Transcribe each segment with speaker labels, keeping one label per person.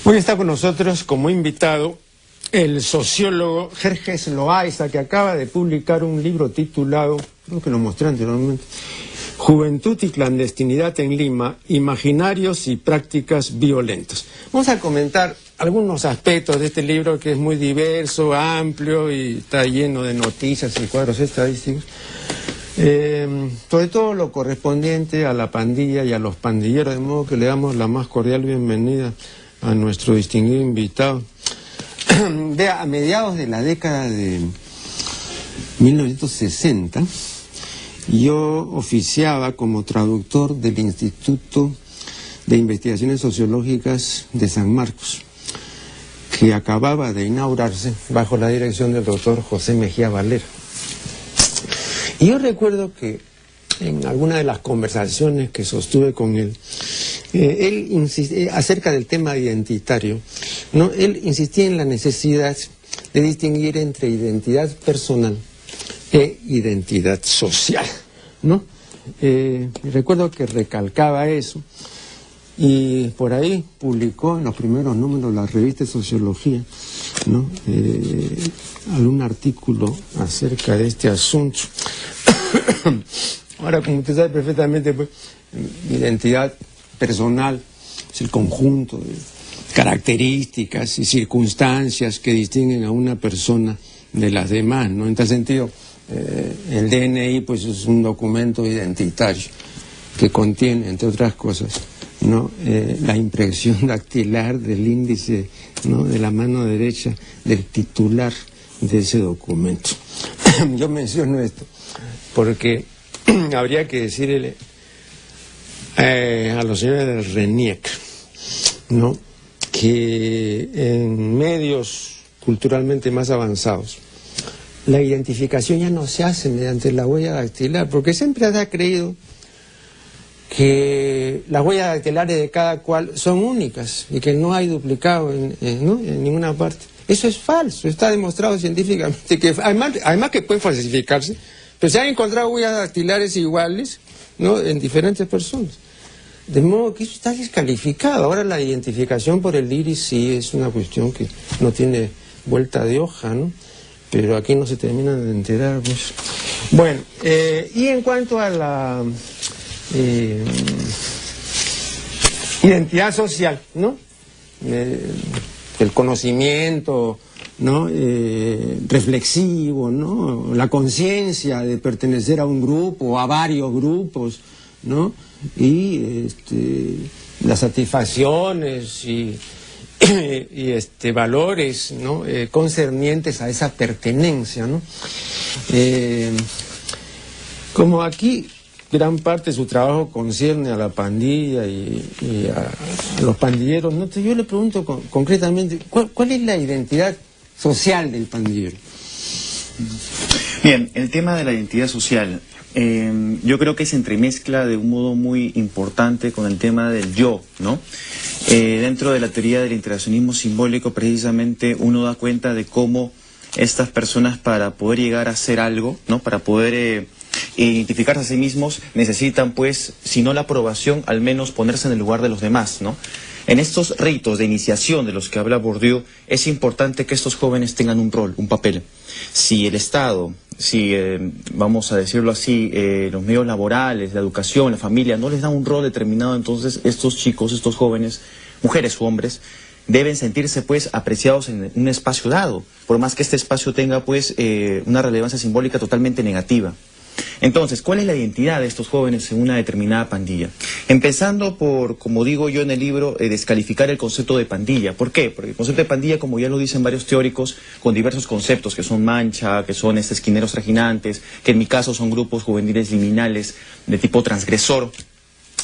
Speaker 1: Hoy está con nosotros como invitado el sociólogo Jerjes Loaiza, que acaba de publicar un libro titulado, creo que lo mostré anteriormente, Juventud y clandestinidad en Lima, imaginarios y prácticas violentas. Vamos a comentar algunos aspectos de este libro, que es muy diverso, amplio y está lleno de noticias y cuadros estadísticos. Sobre todo lo correspondiente a la pandilla y a los pandilleros, de modo que le damos la más cordial bienvenida a nuestro distinguido invitado. Vea, a mediados de la década de 1960, yo oficiaba como traductor del Instituto de Investigaciones Sociológicas de San Marcos, que acababa de inaugurarse bajo la dirección del doctor José Mejía Valera. Y yo recuerdo que en alguna de las conversaciones que sostuve con él, él insistía acerca del tema identitario, ¿no? Él insistía en la necesidad de distinguir entre identidad personal e identidad social, ¿no? Recuerdo que recalcaba eso, y por ahí publicó en los primeros números de la revista de Sociología, ¿no? Algún artículo acerca de este asunto. Ahora, como usted sabe perfectamente, pues, identidad personal es el conjunto de características y circunstancias que distinguen a una persona de las demás, ¿no? En tal sentido, el DNI pues es un documento identitario que contiene, entre otras cosas, ¿no? La impresión dactilar del índice, ¿no? De la mano derecha del titular de ese documento. Yo menciono esto porque habría que decirle a los señores del RENIEC, ¿no? Que en medios culturalmente más avanzados la identificación ya no se hace mediante la huella dactilar, porque siempre se ha creído que las huellas dactilares de cada cual son únicas y que no hay duplicado ¿no? en ninguna parte. Eso es falso, está demostrado científicamente, que además que pueden falsificarse, pero se han encontrado huellas dactilares iguales, ¿no? En diferentes personas. De modo que eso está descalificado. Ahora la identificación por el iris sí es una cuestión que no tiene vuelta de hoja, ¿no? Pero aquí no se terminan de enterar, pues. Bueno, y en cuanto a la identidad social, ¿no? El conocimiento, ¿no? Reflexivo, ¿no? La conciencia de pertenecer a un grupo o a varios grupos, ¿no? Y las satisfacciones y valores, ¿no? Concernientes a esa pertenencia, ¿no? Como aquí gran parte de su trabajo concierne a la pandilla y a los pandilleros, ¿no? Yo le pregunto concretamente, ¿cuál es la identidad social del pandillero?
Speaker 2: Bien, el tema de la identidad social, yo creo que se entremezcla de un modo muy importante con el tema del yo, ¿no? Dentro de la teoría del interaccionismo simbólico, precisamente uno da cuenta de cómo estas personas, para poder llegar a ser algo, ¿no? Para poder identificarse a sí mismos, necesitan, pues, si no la aprobación, al menos ponerse en el lugar de los demás, ¿no? En estos ritos de iniciación de los que habla Bourdieu, es importante que estos jóvenes tengan un rol, un papel. Si el Estado, si, vamos a decirlo así, los medios laborales, la educación, la familia, no les dan un rol determinado, entonces estos chicos, estos jóvenes, mujeres u hombres, deben sentirse, pues, apreciados en un espacio dado, por más que este espacio tenga, pues, una relevancia simbólica totalmente negativa. Entonces, ¿cuál es la identidad de estos jóvenes en una determinada pandilla? Empezando por, como digo yo en el libro, descalificar el concepto de pandilla. ¿Por qué? Porque el concepto de pandilla, como ya lo dicen varios teóricos, con diversos conceptos, que son mancha, que son esquineros trajinantes, que en mi caso son grupos juveniles liminales de tipo transgresor,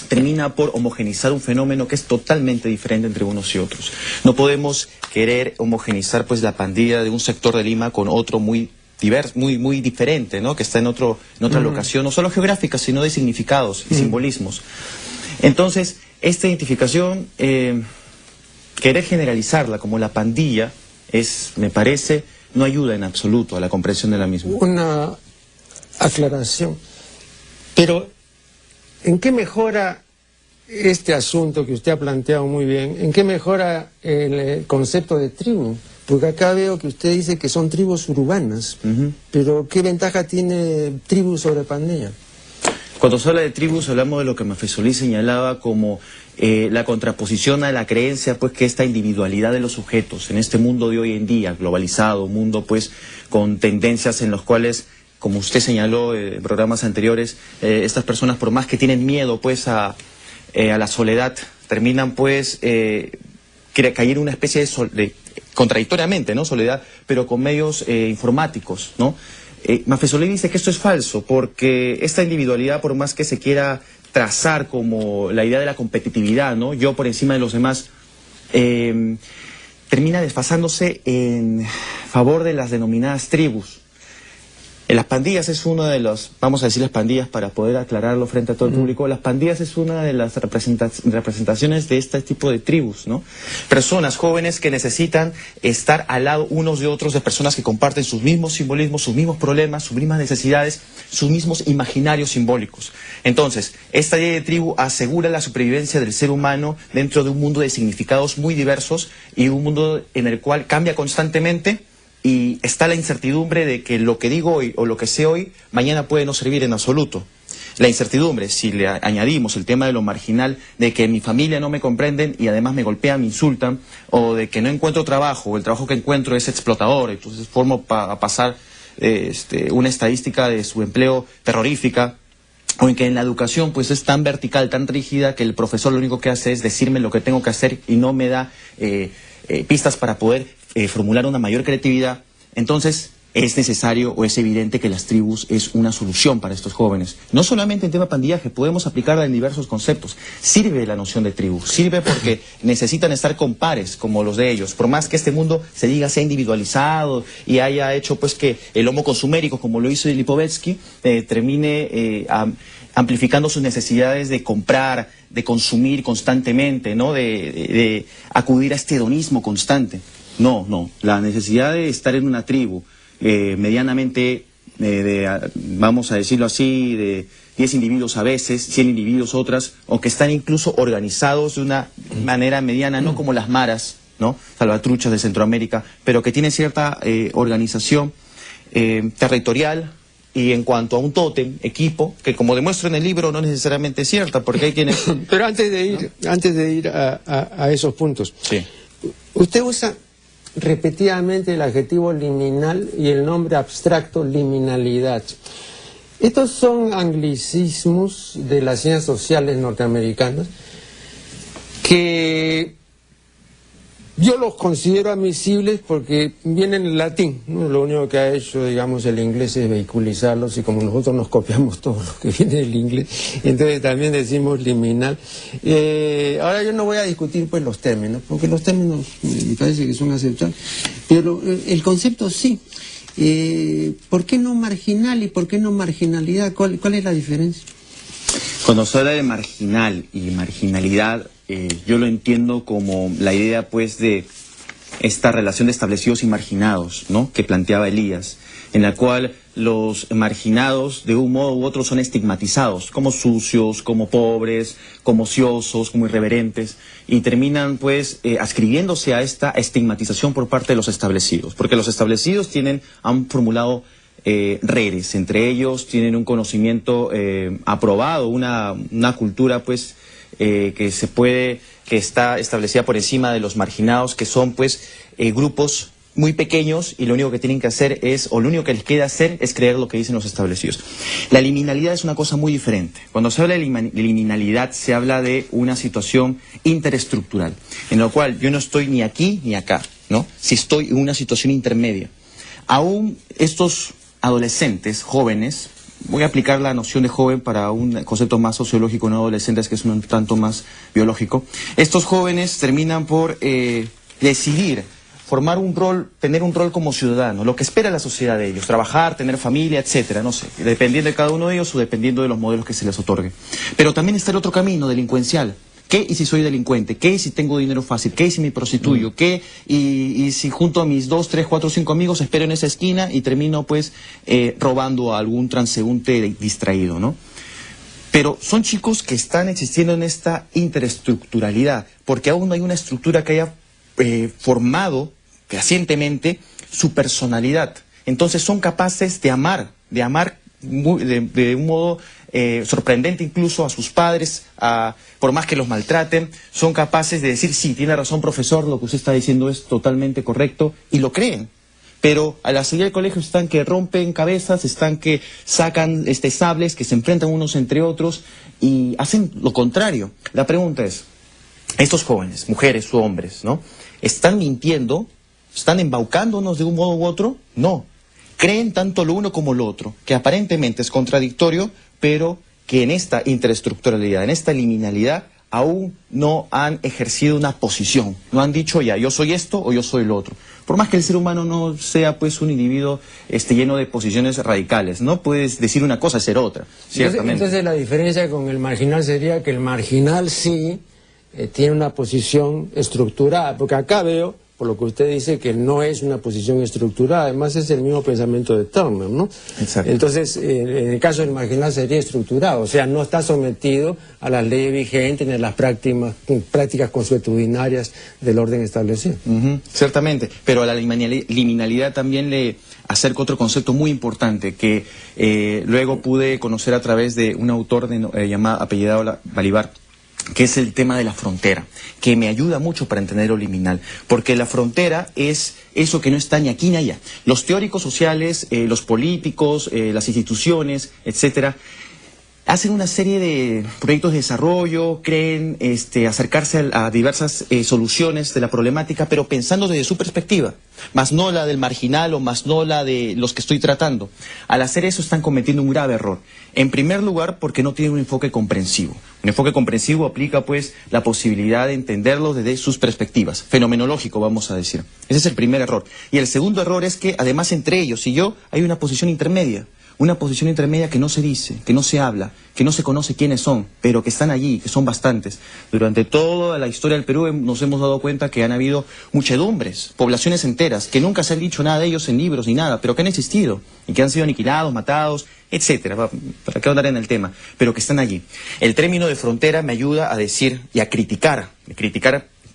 Speaker 2: termina por homogenizar un fenómeno que es totalmente diferente entre unos y otros. No podemos querer homogenizar, pues, la pandilla de un sector de Lima con otro muy diverso, muy diferente, ¿no? Que está en otra locación, no solo geográfica, sino de significados y simbolismos. Entonces, esta identificación, querer generalizarla como la pandilla, me parece, no ayuda en absoluto a la comprensión de la misma.
Speaker 1: Una aclaración. Pero, ¿en qué mejora este asunto que usted ha planteado muy bien, ¿en qué mejora el concepto de tribu? Porque acá veo que usted dice que son tribus urbanas, pero ¿qué ventaja tiene tribu sobre pandilla?
Speaker 2: Cuando se habla de tribus hablamos de lo que Maffezolí señalaba como la contraposición a la creencia pues que esta individualidad de los sujetos en este mundo de hoy en día, globalizado, mundo pues con tendencias en los cuales, como usted señaló en programas anteriores, estas personas por más que tienen miedo pues a la soledad, terminan pues caer en una especie de contradictoriamente, ¿no? Soledad, pero con medios informáticos, ¿no? Maffezolí dice que esto es falso, porque esta individualidad, por más que se quiera trazar como la idea de la competitividad, ¿no? Yo por encima de los demás, termina desfasándose en favor de las denominadas tribus. Las pandillas es una de los, vamos a decir las pandillas para poder aclararlo frente a todo el público, las pandillas es una de las representaciones de este tipo de tribus, ¿no? Personas jóvenes que necesitan estar al lado unos de otros, de personas que comparten sus mismos simbolismos, sus mismos problemas, sus mismas necesidades, sus mismos imaginarios simbólicos. Entonces, esta idea de tribu asegura la supervivencia del ser humano dentro de un mundo de significados muy diversos y un mundo en el cual cambia constantemente. Y está la incertidumbre de que lo que digo hoy o lo que sé hoy, mañana puede no servir en absoluto. La incertidumbre, si le añadimos el tema de lo marginal, de que mi familia no me comprenden y además me golpean, me insultan, o de que no encuentro trabajo, o el trabajo que encuentro es explotador, entonces formo a pasar una estadística de subempleo terrorífica, o en que en la educación pues es tan vertical, tan rígida, que el profesor lo único que hace es decirme lo que tengo que hacer y no me da pistas para poder formular una mayor creatividad. Entonces es necesario o es evidente que las tribus es una solución para estos jóvenes. No solamente en tema pandillaje, podemos aplicarla en diversos conceptos. Sirve la noción de tribu, sirve porque necesitan estar con pares como los de ellos. Por más que este mundo se diga sea individualizado y haya hecho pues que el homo consumérico, como lo hizo Lipovetsky, termine amplificando sus necesidades de comprar, de consumir constantemente, ¿no? de acudir a este hedonismo constante. No, la necesidad de estar en una tribu medianamente, vamos a decirlo así, de 10 individuos a veces, 100 individuos otras, o que están incluso organizados de una manera mediana, no como las maras, ¿no? Salvatruchas de Centroamérica, pero que tienen cierta organización territorial. Y en cuanto a un tótem, equipo, que como demuestro en el libro no necesariamente es cierta, porque hay quienes...
Speaker 1: Pero antes de ir a esos puntos,
Speaker 2: sí.
Speaker 1: Usted usa repetidamente el adjetivo liminal y el nombre abstracto liminalidad. Estos son anglicismos de las ciencias sociales norteamericanas que yo los considero admisibles porque vienen en latín, ¿no? Lo único que ha hecho, digamos, el inglés es vehiculizarlos, y como nosotros nos copiamos todo lo que viene del inglés, entonces también decimos liminal. Ahora yo no voy a discutir pues los términos, porque los términos me parece que son aceptables, pero el concepto sí. ¿Por qué no marginal y por qué no marginalidad? ¿Cuál es la diferencia?
Speaker 2: Cuando se habla de marginal y marginalidad, yo lo entiendo como la idea pues de esta relación de establecidos y marginados, ¿no? Que planteaba Elías, en la cual los marginados de un modo u otro son estigmatizados como sucios, como pobres, como ociosos, como irreverentes, y terminan pues adscribiéndose a esta estigmatización por parte de los establecidos, porque los establecidos han formulado redes, entre ellos tienen un conocimiento aprobado, una cultura pues que está establecida por encima de los marginados, que son pues grupos muy pequeños, y lo único que tienen que hacer o lo único que les queda hacer es creer lo que dicen los establecidos. La liminalidad es una cosa muy diferente. Cuando se habla de liminalidad se habla de una situación interestructural, en la cual yo no estoy ni aquí ni acá, ¿no? Si estoy en una situación intermedia. Aún estos adolescentes, jóvenes, voy a aplicar la noción de joven para un concepto más sociológico, no adolescentes, que es un tanto más biológico. Estos jóvenes terminan por decidir formar un rol, tener un rol como ciudadano, lo que espera la sociedad de ellos, trabajar, tener familia, etcétera, no sé, dependiendo de cada uno de ellos o dependiendo de los modelos que se les otorgue. Pero también está el otro camino, delincuencial. ¿Qué y si soy delincuente? ¿Qué y si tengo dinero fácil? ¿Qué y si me prostituyo? ¿Qué y si junto a mis 2, 3, 4, 5 amigos espero en esa esquina y termino pues robando a algún transeúnte distraído, ¿no? Pero son chicos que están existiendo en esta interestructuralidad, porque aún no hay una estructura que haya formado fehacientemente su personalidad. Entonces son capaces de amar de un modo sorprendente incluso a sus padres, por más que los maltraten, son capaces de decir, sí, tiene razón profesor, lo que usted está diciendo es totalmente correcto, y lo creen. Pero a la salida del colegio están que rompen cabezas, están que sacan sables, que se enfrentan unos entre otros y hacen lo contrario. La pregunta es, estos jóvenes, mujeres u hombres, ¿no? ¿Están mintiendo? ¿Están embaucándonos de un modo u otro? No. Creen tanto lo uno como lo otro, que aparentemente es contradictorio, pero que en esta interestructuralidad, en esta liminalidad, aún no han ejercido una posición. No han dicho ya, yo soy esto o yo soy lo otro. Por más que el ser humano no sea pues un individuo lleno de posiciones radicales, no puedes decir una cosa y ser otra, ciertamente.
Speaker 3: Entonces la diferencia con el marginal sería que el marginal sí tiene una posición estructurada, porque acá veo, por lo que usted dice, que no es una posición estructurada, además es el mismo pensamiento de Turner, ¿no?
Speaker 2: Exacto.
Speaker 3: Entonces, en el caso del marginal sería estructurado, o sea, no está sometido a las leyes vigentes ni a las prácticas consuetudinarias del orden establecido.
Speaker 2: Ciertamente, pero a la liminalidad también le acerco otro concepto muy importante que luego pude conocer a través de un autor apellidado Balibar, que es el tema de la frontera, que me ayuda mucho para entender lo liminal, porque la frontera es eso que no está ni aquí ni allá. Los teóricos sociales, los políticos, las instituciones, etcétera, hacen una serie de proyectos de desarrollo, creen acercarse a diversas soluciones de la problemática, pero pensando desde su perspectiva, más no la del marginal o más no la de los que estoy tratando. Al hacer eso están cometiendo un grave error. En primer lugar, porque no tienen un enfoque comprensivo. Un enfoque comprensivo aplica pues la posibilidad de entenderlo desde sus perspectivas, fenomenológico vamos a decir. Ese es el primer error. Y el segundo error es que además entre ellos y yo hay una posición intermedia. Una posición intermedia que no se dice, que no se habla, que no se conoce quiénes son, pero que están allí, que son bastantes. Durante toda la historia del Perú nos hemos dado cuenta que han habido muchedumbres, poblaciones enteras, que nunca se han dicho nada de ellos en libros ni nada, pero que han existido y que han sido aniquilados, matados, etcétera, para qué andar en el tema, pero que están allí. El término de frontera me ayuda a decir y a criticar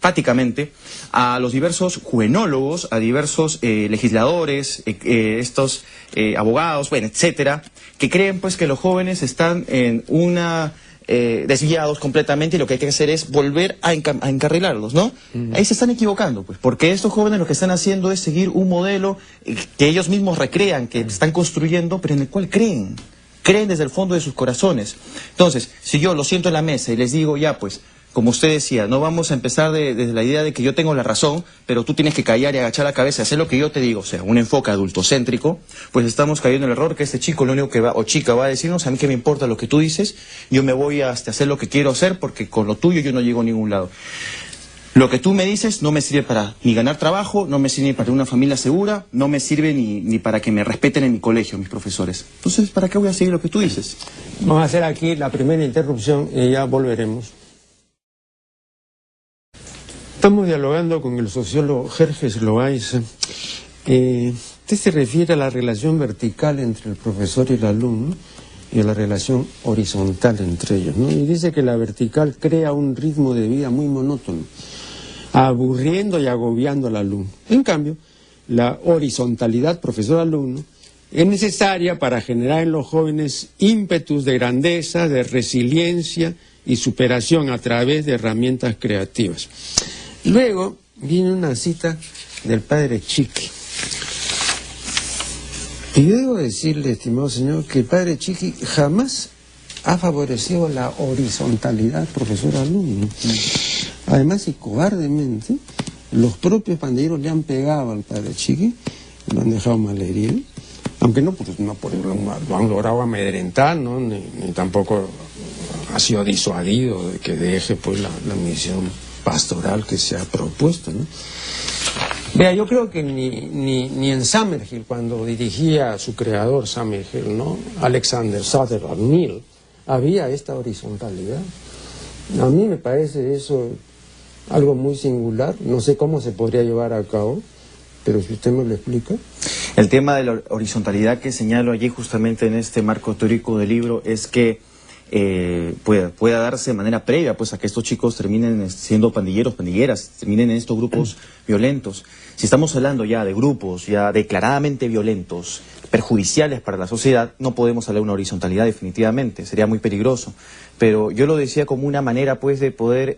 Speaker 2: enfáticamente a los diversos juvenólogos, a diversos legisladores, abogados, bueno, etcétera, que creen pues que los jóvenes están en desviados completamente y lo que hay que hacer es volver a encarrilarlos, ¿no? Ahí se están equivocando, pues, porque estos jóvenes lo que están haciendo es seguir un modelo que ellos mismos recrean, que están construyendo, pero en el cual creen desde el fondo de sus corazones. Entonces, si yo lo siento en la mesa y les digo, ya pues, como usted decía, no vamos a empezar desde la idea de que yo tengo la razón, pero tú tienes que callar y agachar la cabeza y hacer lo que yo te digo, o sea, un enfoque adultocéntrico, pues estamos cayendo en el error que este chico lo único que va, o chica va a decirnos, a mí que me importa lo que tú dices, yo me voy a hacer lo que quiero hacer porque con lo tuyo yo no llego a ningún lado. Lo que tú me dices no me sirve para ni ganar trabajo, no me sirve para tener una familia segura, no me sirve ni para que me respeten en mi colegio, mis profesores. Entonces, ¿para qué voy a seguir lo que tú dices?
Speaker 3: Vamos a hacer aquí la primera interrupción y ya volveremos. Estamos dialogando con el sociólogo Jerjes Loaiza. Usted se refiere a la relación vertical entre el profesor y el alumno y a la relación horizontal entre ellos, ¿no? Y dice que la vertical crea un ritmo de vida muy monótono, aburriendo y agobiando al alumno. En cambio, la horizontalidad profesor-alumno es necesaria para generar en los jóvenes ímpetus de grandeza, de resiliencia y superación a través de herramientas creativas. Luego viene una cita del padre Chiqui. Y yo debo decirle, estimado señor, que el padre Chiqui jamás ha favorecido la horizontalidad profesor-alumno. Además, y cobardemente, los propios pandilleros le han pegado al padre Chiqui, lo han dejado malherido, aunque no por lo han logrado amedrentar, ¿no? ni tampoco ha sido disuadido de que deje pues la misión pastoral que se ha propuesto, ¿no? Vea, yo creo que ni en Summerhill, cuando dirigía a su creador Summerhill, ¿no? Alexander Sutherland Mill, había esta horizontalidad. A mí me parece eso algo muy singular, no sé cómo se podría llevar a cabo, pero si usted me lo explica.
Speaker 2: El tema de la horizontalidad que señalo allí justamente en este marco teórico del libro es que pueda darse de manera previa pues a que estos chicos terminen siendo pandilleros, pandilleras, terminen en estos grupos violentos. Si estamos hablando ya de grupos ya declaradamente violentos, perjudiciales para la sociedad, no podemos hablar de una horizontalidad definitivamente, sería muy peligroso. Pero yo lo decía como una manera pues de poder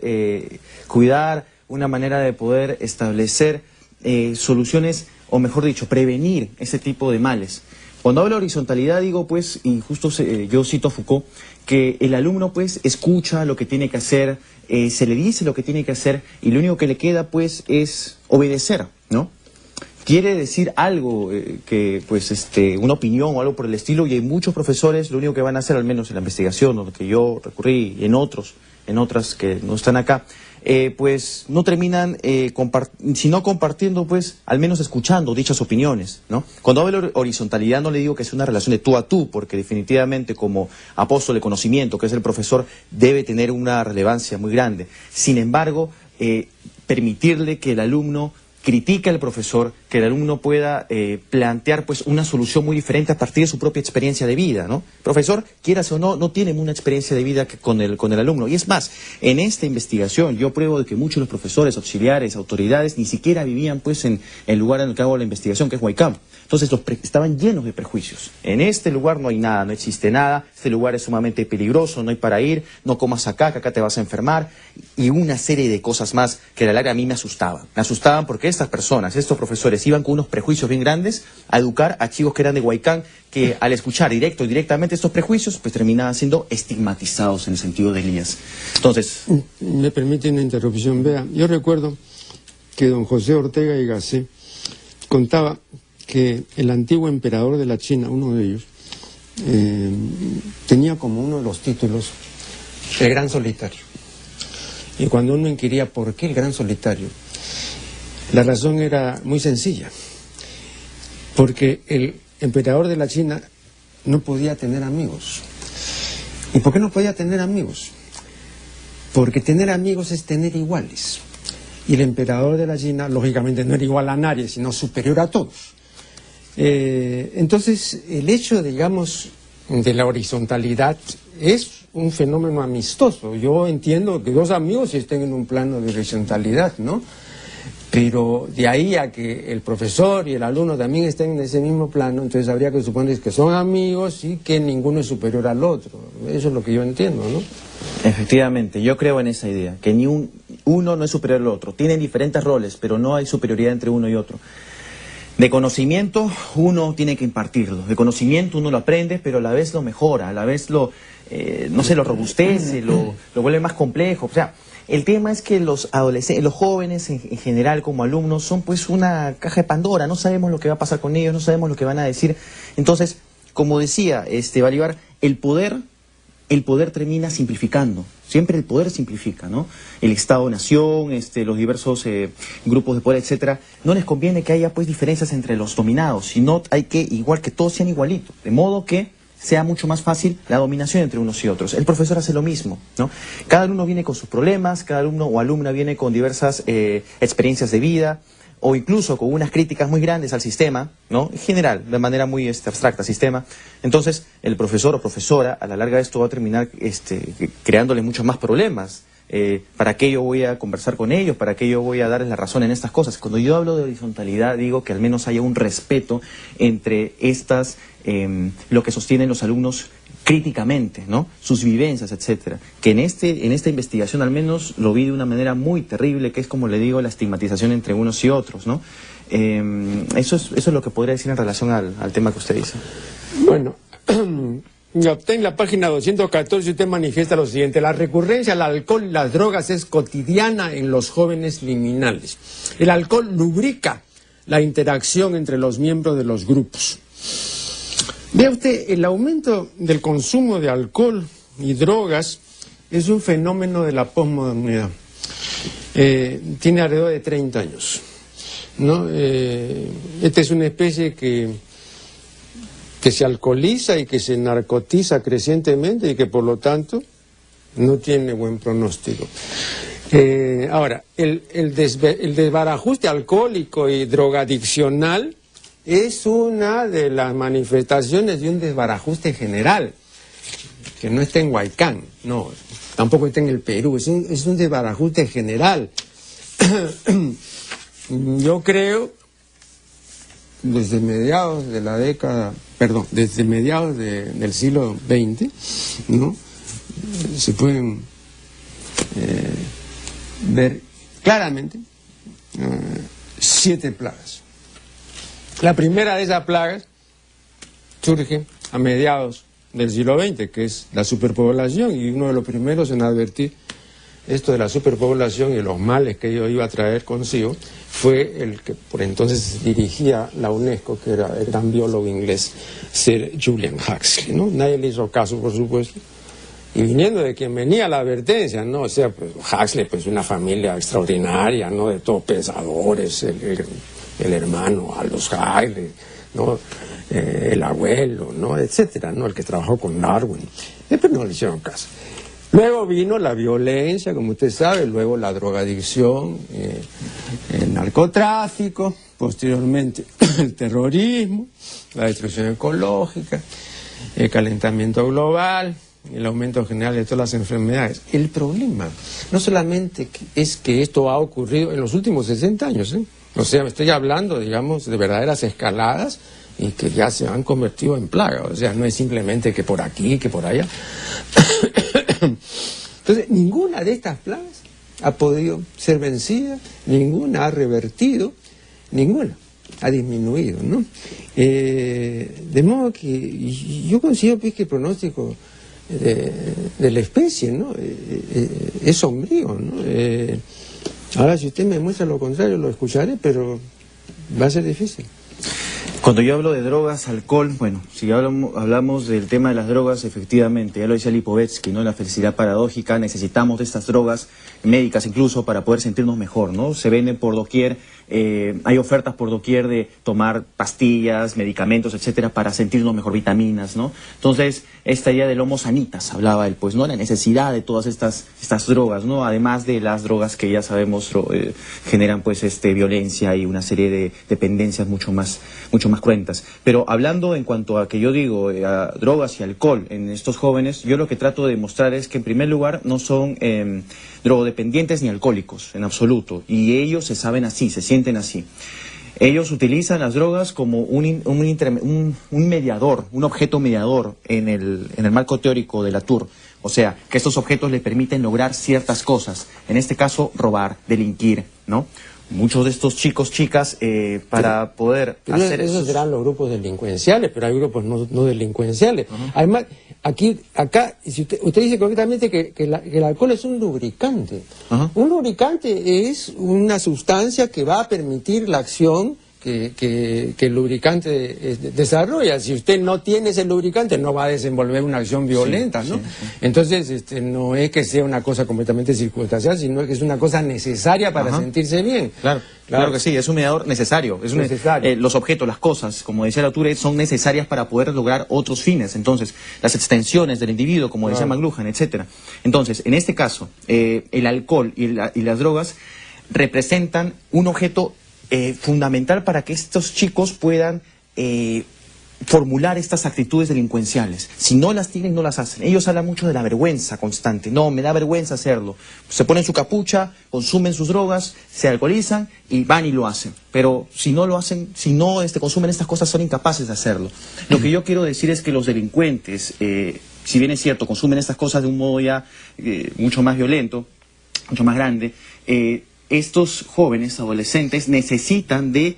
Speaker 2: cuidar, una manera de poder establecer soluciones, o mejor dicho, prevenir ese tipo de males. Cuando hablo de horizontalidad digo pues, y justo yo cito a Foucault, que el alumno pues escucha lo que tiene que hacer, se le dice lo que tiene que hacer y lo único que le queda pues es obedecer, ¿no? Quiere decir algo, una opinión o algo por el estilo, y hay muchos profesores lo único que van a hacer, al menos en la investigación, donde que yo recurrí, y en otras que no están acá, pues no terminan sino compartiendo, pues, al menos escuchando dichas opiniones, ¿no? Cuando hablo de horizontalidad no le digo que es una relación de tú a tú, porque definitivamente como apóstol de conocimiento, que es el profesor, debe tener una relevancia muy grande. Sin embargo, permitirle que el alumno critica al profesor, que el alumno pueda plantear pues una solución muy diferente a partir de su propia experiencia de vida, ¿no? El profesor, quieras o no, no tiene una experiencia de vida con el alumno. Y es más, en esta investigación yo pruebo de que muchos de los profesores, auxiliares, autoridades, ni siquiera vivían pues en el lugar en el que hago la investigación, que es Huaycán. Entonces estaban llenos de prejuicios. En este lugar no hay nada, no existe nada, este lugar es sumamente peligroso, no hay para ir, no comas acá, que acá te vas a enfermar, y una serie de cosas más que a la larga a mí me asustaban. Me asustaban porque estas personas, estos profesores, iban con unos prejuicios bien grandes a educar a chicos que eran de Huaycán, que al escuchar directamente estos prejuicios, pues terminaban siendo estigmatizados en el sentido de Elías. Entonces...
Speaker 3: Me permite una interrupción, vea, yo recuerdo que don José Ortega y Gasset contaba que el antiguo emperador de la China, uno de ellos, tenía como uno de los títulos el Gran Solitario. Y cuando uno inquiría por qué el Gran Solitario, la razón era muy sencilla, porque el emperador de la China no podía tener amigos. ¿Y por qué no podía tener amigos? Porque tener amigos es tener iguales. Y el emperador de la China, lógicamente, no era igual a nadie, sino superior a todos. Entonces, el hecho, digamos, de la horizontalidad es un fenómeno amistoso. Yo entiendo que dos amigos estén en un plano de horizontalidad, ¿no? Pero de ahí a que el profesor y el alumno también estén en ese mismo plano, entonces habría que suponer que son amigos y que ninguno es superior al otro. Eso es lo que yo entiendo, ¿no?
Speaker 2: Efectivamente, yo creo en esa idea, que ni uno no es superior al otro. Tienen diferentes roles, pero no hay superioridad entre uno y otro. De conocimiento uno tiene que impartirlo, de conocimiento uno lo aprende, pero a la vez lo mejora, a la vez lo robustece, lo vuelve más complejo. O sea, el tema es que los adolescentes, los jóvenes en general como alumnos son pues una caja de Pandora, no sabemos lo que va a pasar con ellos, no sabemos lo que van a decir. Entonces, como decía Bolívar, el poder termina simplificando. Siempre el poder simplifica, ¿no? El Estado-Nación, los diversos grupos de poder, etcétera, no les conviene que haya pues diferencias entre los dominados, sino hay que, igual que todos sean igualitos, de modo que sea mucho más fácil la dominación entre unos y otros. El profesor hace lo mismo, ¿no? Cada alumno viene con sus problemas, cada alumno o alumna viene con diversas experiencias de vida, o incluso con unas críticas muy grandes al sistema, ¿no? En general, de manera muy abstracta, sistema. Entonces, el profesor o profesora, a la larga esto va a terminar creándole muchos más problemas. ¿Para qué yo voy a conversar con ellos? ¿Para qué yo voy a darles la razón en estas cosas? Cuando yo hablo de horizontalidad, digo que al menos haya un respeto entre lo que sostienen los alumnos críticamente, ¿no? Sus vivencias, etcétera. Que en esta investigación al menos lo vi de una manera muy terrible, que es, como le digo, la estigmatización entre unos y otros, ¿no? Eso es lo que podría decir en relación al tema que usted dice.
Speaker 3: Bueno, usted en la página 214 usted manifiesta lo siguiente: la recurrencia al alcohol y las drogas es cotidiana en los jóvenes liminales. El alcohol lubrica la interacción entre los miembros de los grupos. Vea usted, el aumento del consumo de alcohol y drogas es un fenómeno de la posmodernidad. Tiene alrededor de 30 años, ¿no? Esta es una especie que se alcoholiza y que se narcotiza crecientemente y que por lo tanto no tiene buen pronóstico. Ahora, el desbarajuste alcohólico y drogadiccional es una de las manifestaciones de un desbarajuste general. que no está en Huaycán, no, tampoco está en el Perú, es un desbarajuste general. Yo creo, desde mediados de la década, perdón, desde mediados del siglo XX, ¿no? Se pueden ver claramente 7 plagas. La primera de esas plagas surge a mediados del siglo XX, que es la superpoblación, y uno de los primeros en advertir esto de la superpoblación y los males que ello iba a traer consigo fue el que por entonces dirigía la UNESCO, que era el gran biólogo inglés Sir Julian Huxley, ¿no? Nadie le hizo caso, por supuesto, y viniendo de quien venía la advertencia, ¿no? O sea, pues Huxley, pues una familia extraordinaria, ¿no? De todos pensadores, el hermano Aldous Huxley, ¿no? El abuelo, ¿no? Etcétera, ¿no? El que trabajó con Darwin. Pero no le hicieron caso. Luego vino la violencia, como usted sabe, luego la drogadicción, el narcotráfico, posteriormente el terrorismo, la destrucción ecológica, el calentamiento global, el aumento general de todas las enfermedades. El problema no solamente es que esto ha ocurrido en los últimos 60 años, ¿eh? O sea, estoy hablando, digamos, de verdaderas escaladas y que ya se han convertido en plaga. O sea, no es simplemente que por aquí, que por allá. Entonces, ninguna de estas plagas ha podido ser vencida, ninguna ha revertido, ninguna ha disminuido, ¿no? De modo que yo considero pues, que el pronóstico de la especie, ¿no? Es sombrío, ¿no? Ahora, si usted me muestra lo contrario, lo escucharé, pero va a ser difícil.
Speaker 2: Cuando yo hablo de drogas, alcohol, bueno, si hablamos del tema de las drogas, efectivamente, ya lo decía Lipovetsky, ¿no? La felicidad paradójica, necesitamos de estas drogas médicas incluso para poder sentirnos mejor, ¿no? Se venden por doquier, hay ofertas por doquier de tomar pastillas, medicamentos, etcétera, para sentirnos mejor, vitaminas, ¿no? Entonces, esta idea del homo sanitas, hablaba él, pues, ¿no? La necesidad de todas estas drogas, ¿no? Además de las drogas que ya sabemos generan, pues, violencia y una serie de dependencias mucho más cruentas. Pero hablando en cuanto a que yo digo, a drogas y alcohol en estos jóvenes, yo lo que trato de demostrar es que en primer lugar no son drogodependientes ni alcohólicos, en absoluto, y ellos se saben así, se sienten así. Ellos utilizan las drogas como un mediador, un objeto mediador en el marco teórico de Latour. O sea, que estos objetos les permiten lograr ciertas cosas, en este caso robar, delinquir, ¿no? Muchos de estos chicos, chicas, para poder hacer eso.
Speaker 3: Esos serán los grupos delincuenciales, pero hay grupos no delincuenciales. Además, acá, si usted dice correctamente que el alcohol es un lubricante. Un lubricante es una sustancia que va a permitir la acción que el lubricante desarrolla. Si usted no tiene ese lubricante, no va a desenvolver una acción violenta, ¿no? Entonces, no es que sea una cosa completamente circunstancial, sino que es una cosa necesaria para sentirse bien.
Speaker 2: Claro que sí, es un mediador necesario. Los objetos, las cosas, como decía Latour, son necesarias para poder lograr otros fines. Entonces, las extensiones del individuo, como decía McLuhan, etcétera. Entonces, en este caso, el alcohol y las drogas representan un objeto fundamental para que estos chicos puedan formular estas actitudes delincuenciales. Si no las tienen, no las hacen. Ellos hablan mucho de la vergüenza constante. No, me da vergüenza hacerlo. Se ponen su capucha, consumen sus drogas, se alcoholizan y van y lo hacen. Pero si no lo hacen, si no consumen estas cosas, son incapaces de hacerlo. Lo que yo quiero decir es que los delincuentes, si bien es cierto, consumen estas cosas de un modo ya mucho más violento, mucho más grande, estos jóvenes, adolescentes, necesitan de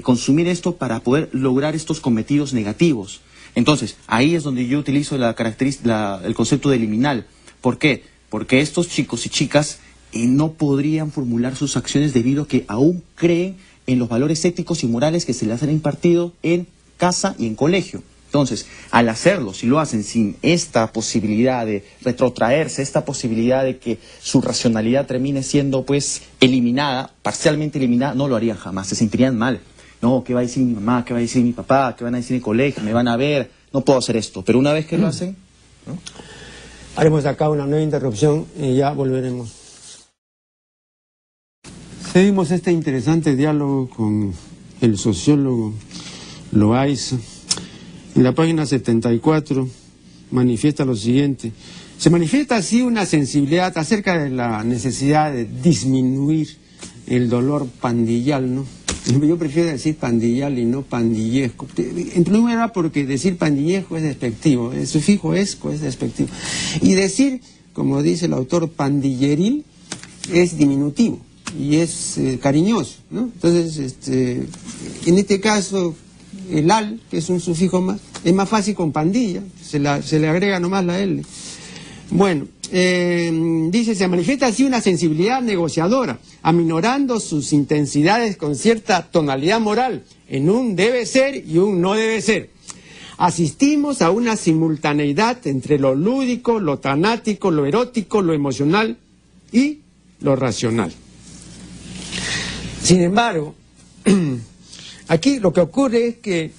Speaker 2: consumir esto para poder lograr estos cometidos negativos. Entonces, ahí es donde yo utilizo el concepto de liminal. ¿Por qué? Porque estos chicos y chicas no podrían formular sus acciones debido a que aún creen en los valores éticos y morales que se les han impartido en casa y en colegio. Entonces, al hacerlo, si lo hacen sin esta posibilidad de retrotraerse, esta posibilidad de que su racionalidad termine siendo pues eliminada, parcialmente eliminada, no lo harían jamás, se sentirían mal. No, ¿qué va a decir mi mamá? ¿Qué va a decir mi papá? ¿Qué van a decir en el colegio? ¿Me van a ver? No puedo hacer esto. Pero una vez que lo hacen, ¿no?
Speaker 3: Haremos acá una nueva interrupción y ya volveremos. Seguimos este interesante diálogo con el sociólogo Loaiza. En la página 74
Speaker 1: manifiesta lo siguiente. Se manifiesta así una sensibilidad acerca de la necesidad de disminuir el dolor pandillal, ¿no? Yo prefiero decir pandillal y no pandillesco. En primer lugar porque decir pandillesco es despectivo, el sufijo esco es despectivo. Y decir, como dice el autor, pandilleril es diminutivo y es cariñoso, ¿no? Entonces, en este caso, el al, que es un sufijo más, es más fácil con pandilla, se le agrega nomás la L. Bueno, dice, se manifiesta así una sensibilidad negociadora, aminorando sus intensidades con cierta tonalidad moral, en un debe ser y un no debe ser. Asistimos a una simultaneidad entre lo lúdico, lo tanático, lo erótico, lo emocional y lo racional. Sin embargo, aquí lo que ocurre es que,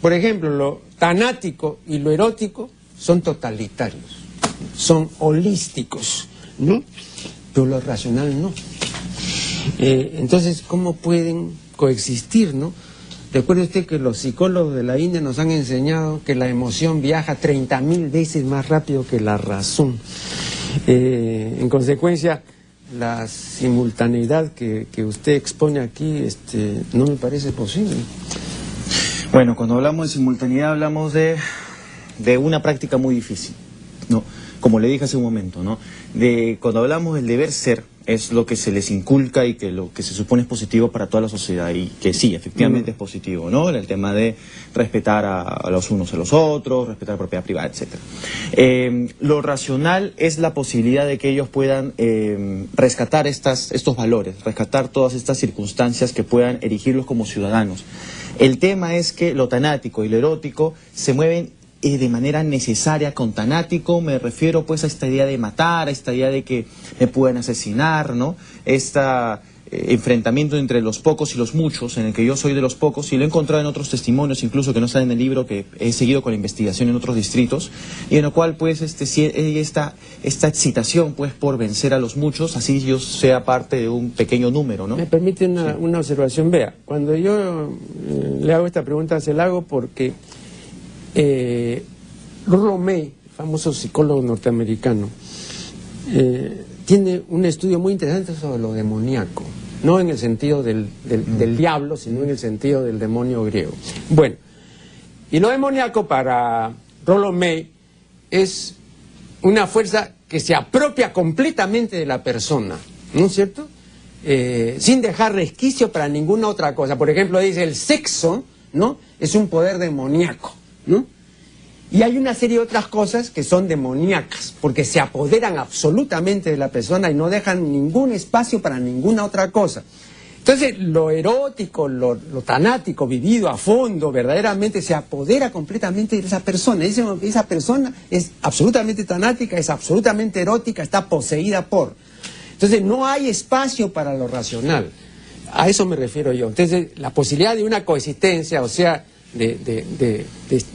Speaker 1: por ejemplo, lo tanático y lo erótico son totalitarios, son holísticos, ¿no? Pero lo racional no. Entonces, ¿cómo pueden coexistir, no? Recuerde usted que los psicólogos de la India nos han enseñado que la emoción viaja 30.000 veces más rápido que la razón. En consecuencia, la simultaneidad que usted expone aquí no me parece posible.
Speaker 2: Bueno, cuando hablamos de simultaneidad hablamos de una práctica muy difícil, ¿no? Como le dije hace un momento, ¿no? Cuando hablamos del deber ser, es lo que se les inculca y que lo que se supone es positivo para toda la sociedad, y que sí, efectivamente es positivo, ¿no? El tema de respetar a los unos a los otros, respetar la propiedad privada, etc. Lo racional es la posibilidad de que ellos puedan rescatar estos valores, rescatar todas estas circunstancias que puedan erigirlos como ciudadanos. El tema es que lo tanático y lo erótico se mueven de manera necesaria. Con tanático me refiero pues a esta idea de matar, a esta idea de que me pueden asesinar, ¿no? Enfrentamiento entre los pocos y los muchos, en el que yo soy de los pocos, y lo he encontrado en otros testimonios, incluso que no están en el libro, que he seguido con la investigación en otros distritos, y en lo cual pues esta excitación pues por vencer a los muchos, así yo sea parte de un pequeño número, ¿no?
Speaker 1: Me permite una observación. Vea, cuando yo le hago esta pregunta, se la hago porque Rollo May, famoso psicólogo norteamericano, tiene un estudio muy interesante sobre lo demoníaco, no en el sentido del diablo, sino en el sentido del demonio griego. Bueno, y lo demoníaco para Rollo May es una fuerza que se apropia completamente de la persona, ¿no es cierto? Sin dejar resquicio para ninguna otra cosa. Por ejemplo, dice el sexo, ¿no? Es un poder demoníaco, ¿no? Y hay una serie de otras cosas que son demoníacas, porque se apoderan absolutamente de la persona y no dejan ningún espacio para ninguna otra cosa. Entonces, lo erótico, lo tanático, vivido a fondo, verdaderamente se apodera completamente de esa persona. Esa persona es absolutamente tanática, es absolutamente erótica, está poseída por. Entonces, no hay espacio para lo racional. A eso me refiero yo. Entonces, la posibilidad de una coexistencia, o sea, de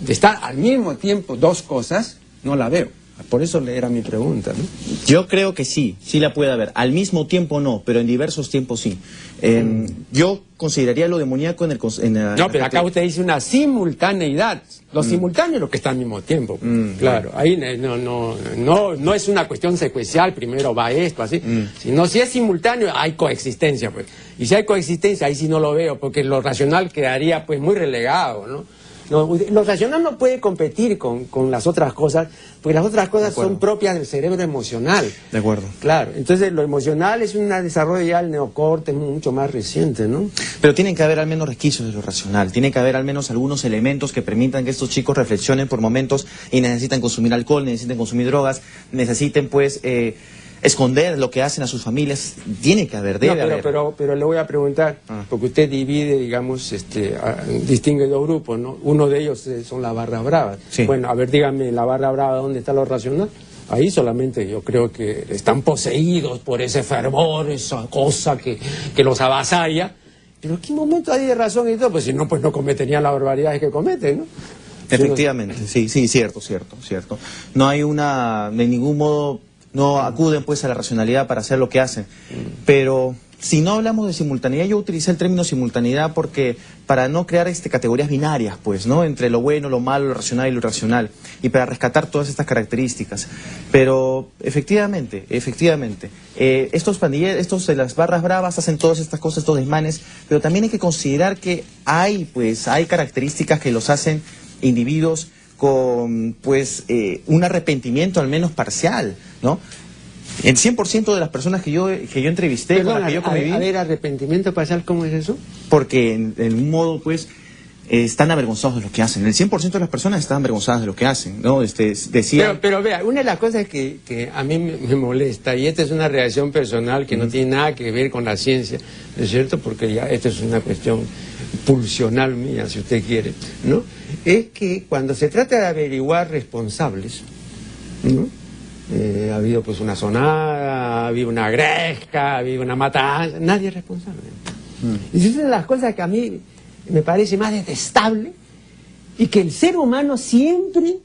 Speaker 1: estar al mismo tiempo dos cosas, no la veo. Por eso era mi pregunta, ¿no?
Speaker 2: Yo creo que sí la puede haber. Al mismo tiempo no, pero en diversos tiempos sí. Yo consideraría lo demoníaco
Speaker 1: No, pero acá usted dice una simultaneidad. Lo simultáneo es lo que está al mismo tiempo. Claro, ahí no es una cuestión secuencial, primero va esto, así. Sino si es simultáneo, hay coexistencia, pues. Y si hay coexistencia, ahí sí no lo veo, porque lo racional quedaría pues muy relegado, ¿no? Lo racional no puede competir con las otras cosas, porque las otras cosas son propias del cerebro emocional.
Speaker 2: De acuerdo.
Speaker 1: Claro, entonces lo emocional es un desarrollo ya del neocorte mucho más reciente, ¿no?
Speaker 2: Pero tienen que haber al menos resquicios de lo racional, tiene que haber al menos algunos elementos que permitan que estos chicos reflexionen por momentos y necesitan consumir alcohol, necesitan consumir drogas, necesiten pues esconder lo que hacen a sus familias. Tiene que haber, debe haber.
Speaker 1: Pero le voy a preguntar, porque usted divide, digamos, distingue dos grupos, ¿no? Uno de ellos son la barra brava.
Speaker 2: Sí.
Speaker 1: Bueno, a ver, dígame, la barra brava, ¿dónde está lo racional? Ahí solamente yo creo que están poseídos por ese fervor, esa cosa que los avasalla. Pero ¿en qué momento hay de razón y todo? Pues si no, pues no cometerían las barbaridades que cometen, ¿no?
Speaker 2: Efectivamente, sí, cierto. No hay de ningún modo no acuden pues a la racionalidad para hacer lo que hacen. Pero si no hablamos de simultaneidad, yo utilicé el término simultaneidad porque para no crear categorías binarias, pues, ¿no? Entre lo bueno, lo malo, lo racional y lo irracional, y para rescatar todas estas características. Pero efectivamente, estos pandilleros, estos de las barras bravas hacen todas estas cosas, estos desmanes, pero también hay que considerar que hay características que los hacen individuos con, un arrepentimiento al menos parcial, ¿no? El 100% de las personas que yo entrevisté,
Speaker 3: Perdón,
Speaker 2: con las que yo conviví...
Speaker 3: A ver, arrepentimiento parcial, ¿cómo es eso?
Speaker 2: Porque en un modo, pues, están avergonzados de lo que hacen. El 100% de las personas están avergonzadas de lo que hacen, ¿no?
Speaker 3: Pero vea, una de las cosas que a mí me molesta, y esta es una reacción personal que no tiene nada que ver con la ciencia, ¿no es cierto? Porque ya esto es una cuestión pulsional mía, si usted quiere, ¿no? Es que cuando se trata de averiguar responsables, ¿no? Ha habido pues una sonada, ha habido una gresca, ha habido una matanza, nadie es responsable. Y esa es una de las cosas que a mí me parece más detestable y que el ser humano siempre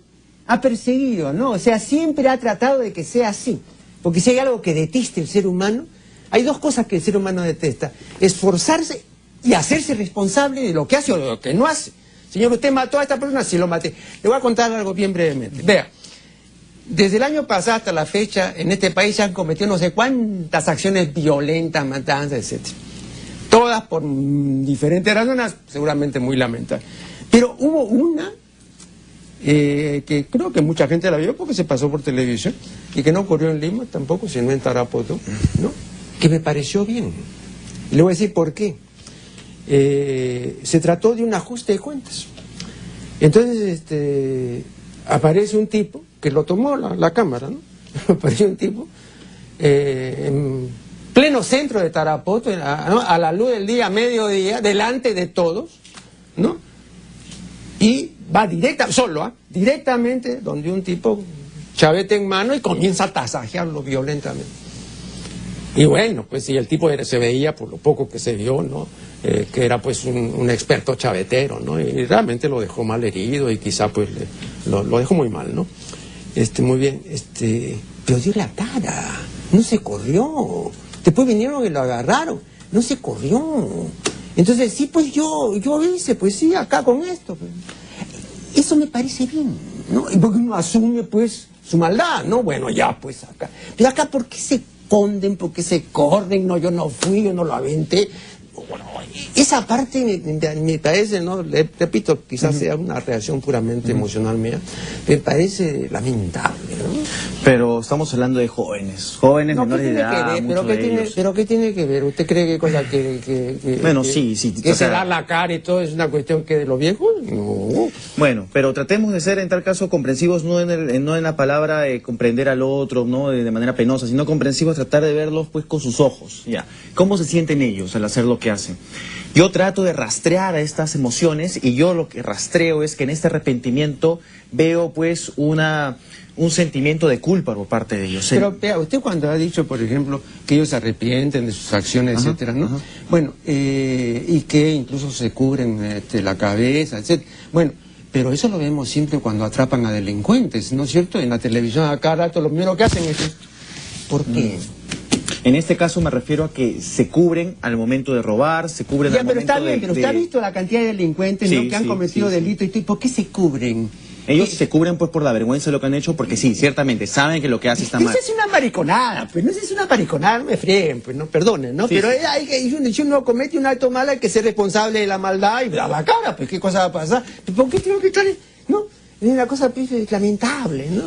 Speaker 3: ha perseguido, ¿no? O sea, siempre ha tratado de que sea así. Porque si hay algo que deteste el ser humano, hay dos cosas que el ser humano detesta: esforzarse y hacerse responsable de lo que hace o de lo que no hace. Señor, usted mató a esta persona, sí lo maté. Le voy a contar algo bien brevemente. Vea. Desde el año pasado hasta la fecha, en este país se han cometido no sé cuántas acciones violentas, matanzas, etc. Todas por diferentes razones, seguramente muy lamentables. Pero hubo una que creo que mucha gente la vio porque se pasó por televisión, y que no ocurrió en Lima tampoco, sino en Tarapoto, ¿no? Que me pareció bien. Y le voy a decir por qué. Se trató de un ajuste de cuentas. Entonces, aparece un tipo que lo tomó la cámara, ¿no? Apareció un tipo en pleno centro de Tarapoto, ¿no? A la luz del día, a mediodía, delante de todos, ¿no? Y va directamente donde un tipo, chavete en mano, y comienza a tasajearlo violentamente. Y bueno, pues sí, el tipo se veía, por lo poco que se vio, ¿no? Que era pues un experto chavetero, ¿no? Y realmente lo dejó mal herido y quizá pues lo dejó muy mal, ¿no? Muy bien, pero dio la cara, no se corrió. Después vinieron y lo agarraron, no se corrió. Entonces, sí, pues yo hice, pues sí, acá con esto. Pues. Eso me parece bien, ¿no? Porque uno asume, pues, su maldad, ¿no? Bueno, ya, pues acá. Pero acá, ¿por qué se esconden? ¿Por qué se corren? No, yo no fui, yo no lo aventé. Bueno, esa parte me parece, ¿no? Le repito, quizás sea una reacción puramente emocional mía, me parece lamentable, ¿no?
Speaker 2: Pero estamos hablando de jóvenes no, menores de edad,
Speaker 3: pero ¿qué tiene que ver? ¿Usted cree que cosa
Speaker 2: bueno, sí.
Speaker 3: Que se da la cara y todo es una cuestión que de los viejos? No.
Speaker 2: Bueno, pero tratemos de ser en tal caso comprensivos, no en la palabra comprender al otro, no de manera penosa, sino comprensivos, tratar de verlos pues con sus ojos, ya. ¿Cómo se sienten ellos al hacer lo que hacen? Yo trato de rastrear a estas emociones, y yo lo que rastreo es que en este arrepentimiento veo pues un sentimiento de culpa por parte de ellos.
Speaker 3: Pero vea, usted cuando ha dicho, por ejemplo, que ellos se arrepienten de sus acciones, etcétera, ¿no? Ajá. Bueno, y que incluso se cubren la cabeza, etcétera. Bueno, pero eso lo vemos siempre cuando atrapan a delincuentes, ¿no es cierto? En la televisión a cada rato lo primero que hacen es... ¿Por qué?
Speaker 2: En este caso me refiero a que se cubren al momento de robar, se cubren al momento de...
Speaker 3: Pero está bien, pero usted ha visto la cantidad de delincuentes, ¿no? Que han cometido delitos, y ¿por qué se cubren?
Speaker 2: Ellos se cubren pues por la vergüenza de lo que han hecho, porque sí, ciertamente, saben que lo que hacen está mal.
Speaker 3: Eso es una mariconada, pues, no es una mariconada, no me frieguen, pues, no, perdonen, ¿no? Sí, pero si uno comete un acto malo hay que ser responsable de la maldad y dar la cara, pues, ¿qué cosa va a pasar? ¿Por qué tengo que estar...? ¿No? Es una cosa lamentable, ¿no?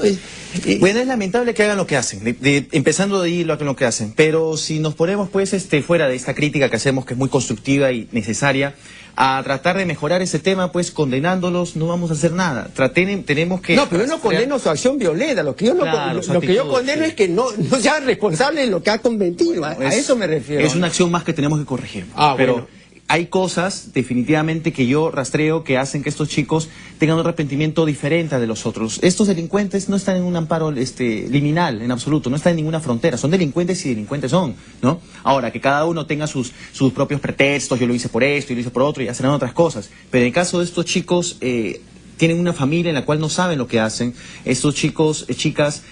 Speaker 2: Bueno, es lamentable que hagan lo que hacen, empezando de ahí lo que hacen, pero si nos ponemos pues fuera de esta crítica que hacemos, que es muy constructiva y necesaria, a tratar de mejorar ese tema, pues condenándolos no vamos a hacer nada. Tenemos que...
Speaker 3: No, pero yo no condeno su acción violenta, lo que yo condeno es que no sean responsables de lo que ha cometido, bueno, a eso me refiero.
Speaker 2: Es una acción más que tenemos que corregir, pero... Bueno. Hay cosas, definitivamente, que yo rastreo que hacen que estos chicos tengan un arrepentimiento diferente de los otros. Estos delincuentes no están en un amparo liminal, en absoluto, no están en ninguna frontera. Son delincuentes y delincuentes son, ¿no? Ahora, que cada uno tenga sus propios pretextos, yo lo hice por esto, yo lo hice por otro, y ya serán otras cosas. Pero en el caso de estos chicos, tienen una familia en la cual no saben lo que hacen. Estos chicos, chicas,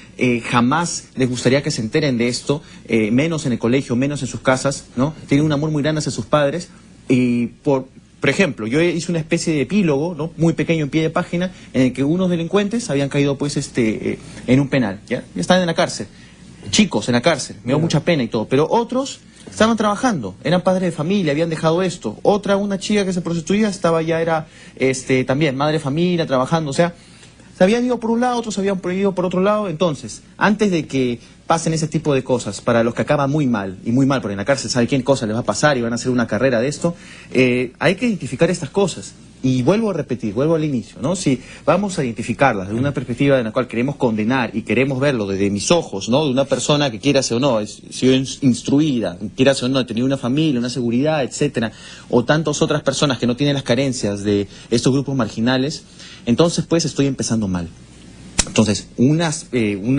Speaker 2: jamás les gustaría que se enteren de esto, menos en el colegio, menos en sus casas, ¿no? Tienen un amor muy grande hacia sus padres y por ejemplo, yo hice una especie de epílogo, ¿no? Muy pequeño en pie de página, en el que unos delincuentes habían caído pues en un penal, ¿ya? Y estaban en la cárcel. Chicos en la cárcel, me dio mucha pena y todo, pero otros estaban trabajando, eran padres de familia, habían dejado esto. Una chica que se prostituía, era también madre de familia, trabajando, o sea, se habían ido por un lado, otros se habían ido por otro lado. Entonces, antes de que pasen ese tipo de cosas, para los que acaban muy mal, y muy mal, porque en la cárcel sabe quién cosa les va a pasar y van a hacer una carrera de esto, hay que identificar estas cosas. Y vuelvo a repetir, vuelvo al inicio, ¿no? Si vamos a identificarlas desde una perspectiva en la cual queremos condenar y queremos verlo desde mis ojos, ¿no? De una persona que quiera ser o no, sido instruida, quiera ser o no, tener una familia, una seguridad, etcétera, o tantas otras personas que no tienen las carencias de estos grupos marginales, entonces pues estoy empezando mal. Entonces, un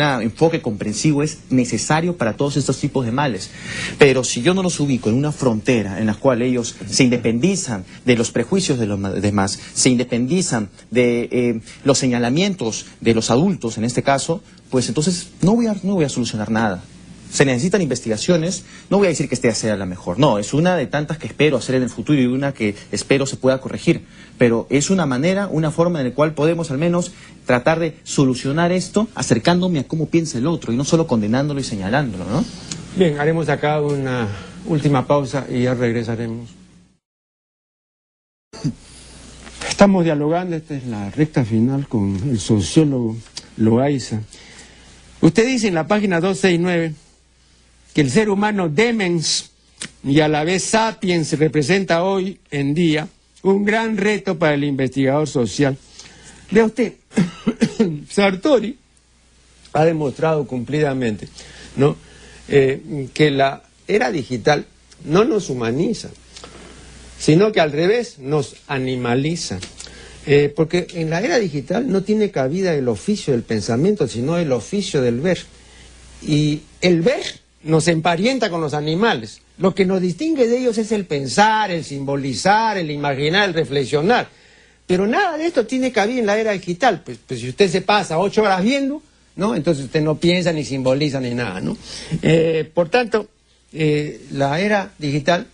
Speaker 2: enfoque comprensivo es necesario para todos estos tipos de males. Pero si yo no los ubico en una frontera en la cual ellos se independizan de los prejuicios de los demás, se independizan de los señalamientos de los adultos, en este caso, pues entonces no voy a solucionar nada. Se necesitan investigaciones, no voy a decir que esta sea la mejor, no, es una de tantas que espero hacer en el futuro y una que espero se pueda corregir, pero es una manera, una forma en la cual podemos al menos tratar de solucionar esto acercándome a cómo piensa el otro y no solo condenándolo y señalándolo, ¿no?
Speaker 3: Bien, haremos acá una última pausa y ya regresaremos. Estamos dialogando, esta es la recta final con el sociólogo Loaiza. Usted dice en la página 269 que el ser humano demens y a la vez sapiens representa hoy en día un gran reto para el investigador social. Vea usted, Sartori ha demostrado cumplidamente, ¿no? Que la era digital no nos humaniza, sino que al revés nos animaliza. Porque en la era digital no tiene cabida el oficio del pensamiento, sino el oficio del ver. Y el ver nos emparenta con los animales. Lo que nos distingue de ellos es el pensar, el simbolizar, el imaginar, el reflexionar. Pero nada de esto tiene cabida en la era digital. Pues si usted se pasa 8 horas viendo, ¿no? Entonces usted no piensa, ni simboliza, ni nada, ¿no? Por tanto, la era digital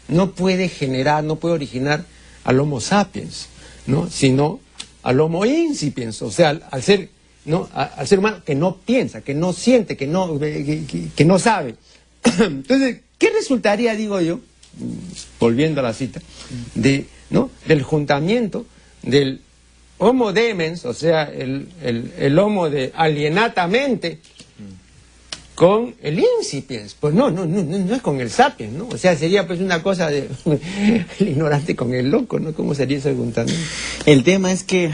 Speaker 3: no puede generar, no puede originar al Homo sapiens, ¿no? Sino al Homo incipiens, o sea, al ser, ¿no? Al ser humano que no piensa, que no siente, que no sabe. Entonces, ¿qué resultaría, digo yo, volviendo a la cita, ¿no? del juntamiento del Homo demens, o sea, el Homo de alienatamente, con el incipiens? Pues no es con el sapiens, ¿no? O sea, sería pues una cosa de el ignorante con el loco, ¿no? ¿Cómo sería ese juntamiento?
Speaker 2: El tema es que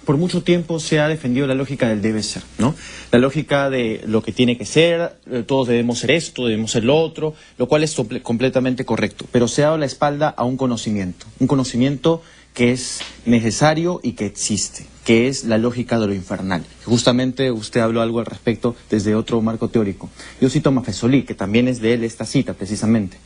Speaker 2: por mucho tiempo se ha defendido la lógica del debe ser, ¿no? La lógica de lo que tiene que ser, todos debemos ser esto, debemos ser lo otro, lo cual es completamente correcto, pero se ha dado la espalda a un conocimiento que es necesario y que existe, que es la lógica de lo infernal. Justamente usted habló algo al respecto desde otro marco teórico. Yo cito a Maffesoli, que también es de él esta cita, precisamente.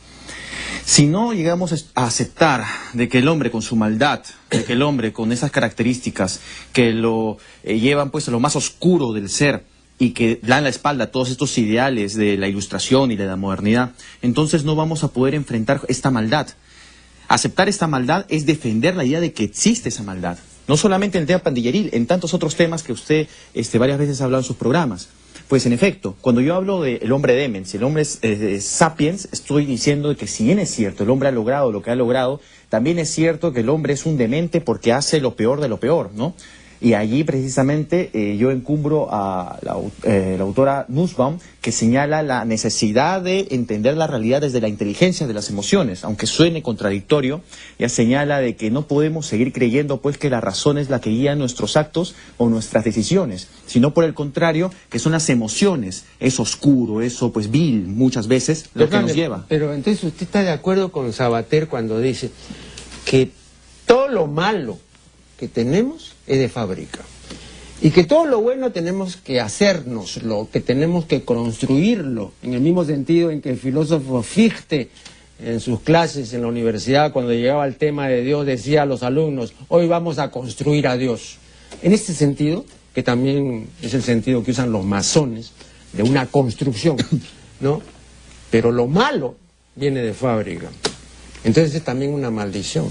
Speaker 2: Si no llegamos a aceptar de que el hombre con su maldad, de que el hombre con esas características que lo llevan pues a lo más oscuro del ser y que dan la espalda a todos estos ideales de la ilustración y de la modernidad, entonces no vamos a poder enfrentar esta maldad. Aceptar esta maldad es defender la idea de que existe esa maldad. No solamente en el tema pandilleril, en tantos otros temas que usted varias veces ha hablado en sus programas. Pues en efecto, cuando yo hablo del hombre demens, el hombre sapiens, estoy diciendo que si bien es cierto, el hombre ha logrado lo que ha logrado, también es cierto que el hombre es un demente porque hace lo peor de lo peor, ¿no? Y allí precisamente yo encumbro a la autora Nussbaum, que señala la necesidad de entender la realidad desde la inteligencia de las emociones. Aunque suene contradictorio, ella señala de que no podemos seguir creyendo pues que la razón es la que guía nuestros actos o nuestras decisiones, sino por el contrario, que son las emociones, eso oscuro, eso pues vil muchas veces, lo que nos lleva.
Speaker 3: Pero entonces usted está de acuerdo con Sabater cuando dice que todo lo malo que tenemos es de fábrica y que todo lo bueno tenemos que hacérnoslo, que tenemos que construirlo, en el mismo sentido en que el filósofo Fichte en sus clases en la universidad, cuando llegaba el tema de Dios, decía a los alumnos, hoy vamos a construir a Dios. En este sentido, que también es el sentido que usan los masones, de una construcción, ¿no? Pero lo malo viene de fábrica. Entonces es también una maldición.